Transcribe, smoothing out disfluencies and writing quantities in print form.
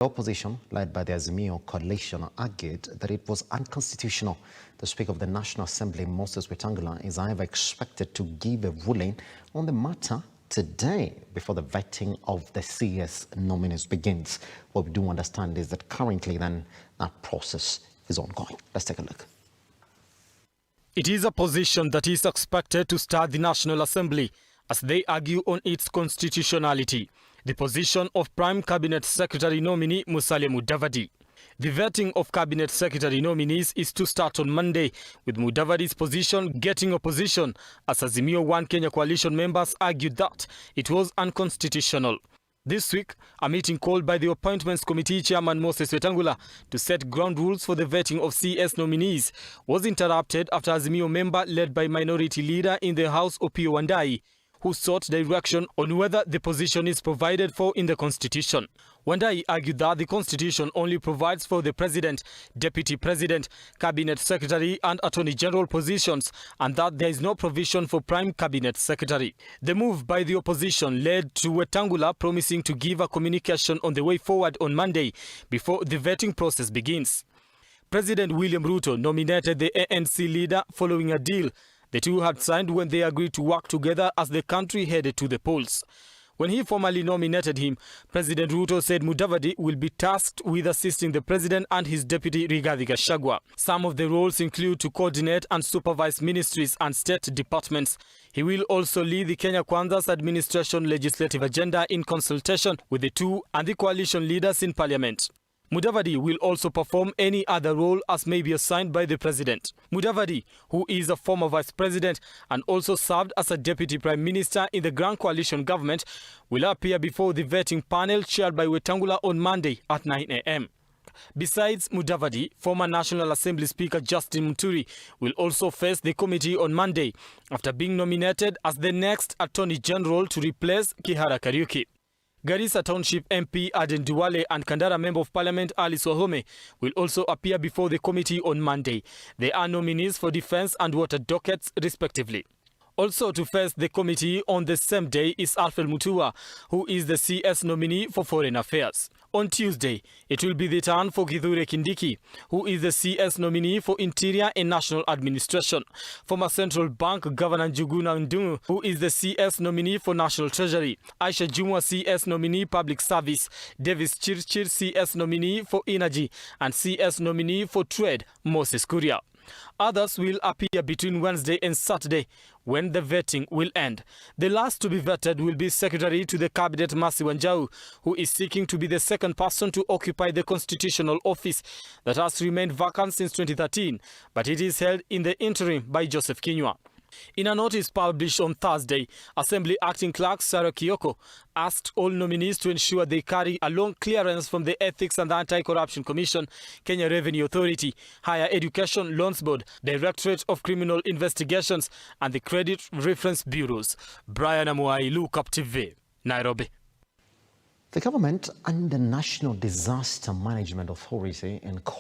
The opposition, led by the Azimio coalition, argued that it was unconstitutional. The Speaker of the National Assembly, Moses Wetangula, is however expected to give a ruling on the matter today before the vetting of the CS nominees begins. What we do understand is that currently then that process is ongoing. Let's take a look. It is a position that is expected to start the National Assembly as they argue on its constitutionality. The position of Prime Cabinet Secretary nominee Musalia Mudavadi. The vetting of Cabinet Secretary nominees is to start on Monday, with Mudavadi's position getting opposition as Azimio One Kenya coalition members argued that it was unconstitutional. This week, a meeting called by the Appointments Committee Chairman Moses Wetangula to set ground rules for the vetting of CS nominees was interrupted after Azimio member led by Minority Leader in the House Opiyo Wandayi, who sought direction on whether the position is provided for in the Constitution. Wandayi argued that the Constitution only provides for the President, Deputy President, Cabinet Secretary and Attorney General positions, and that there is no provision for Prime Cabinet Secretary. The move by the opposition led to Wetangula promising to give a communication on the way forward on Monday before the vetting process begins. President William Ruto nominated the ANC leader following a deal the two had signed when they agreed to work together as the country headed to the polls. When he formally nominated him, President Ruto said Mudavadi will be tasked with assisting the president and his deputy Rigathi Gachagua. Some of the roles include to coordinate and supervise ministries and state departments. He will also lead the Kenya Kwanza's administration legislative agenda in consultation with the two and the coalition leaders in parliament. Mudavadi will also perform any other role as may be assigned by the president. Mudavadi, who is a former vice president and also served as a deputy prime minister in the Grand Coalition government, will appear before the vetting panel chaired by Wetangula on Monday at 9 a.m. Besides Mudavadi, former National Assembly Speaker Justin Muturi will also face the committee on Monday after being nominated as the next Attorney General to replace Kihara Kariuki. Garissa Township MP Aden Duale and Kandara Member of Parliament Alice Wahome will also appear before the committee on Monday. They are nominees for defense and water dockets, respectively. Also to face the committee on the same day is Alfred Mutua, who is the CS nominee for Foreign Affairs. On Tuesday, it will be the turn for Kithure Kindiki, who is the CS nominee for Interior and National Administration. Former Central Bank Governor Njuguna Ndung'u, who is the CS nominee for National Treasury. Aisha Jumwa, CS nominee Public Service. Davis Chirchir, CS nominee for Energy. And CS nominee for Trade, Moses Kuria. Others will appear between Wednesday and Saturday when the vetting will end. The last to be vetted will be Secretary to the Cabinet Mercy Wanjau, who is seeking to be the second person to occupy the constitutional office that has remained vacant since 2013, but it is held in the interim by Joseph Kinyua. In a notice published on Thursday, Assembly Acting Clerk Sarah Kioko asked all nominees to ensure they carry along clearance from the Ethics and Anti-Corruption Commission, Kenya Revenue Authority, Higher Education Loans Board, Directorate of Criminal Investigations, and the Credit Reference Bureaus. Brian Amuai, Look Up TV, Nairobi. The government and the National Disaster Management Authority in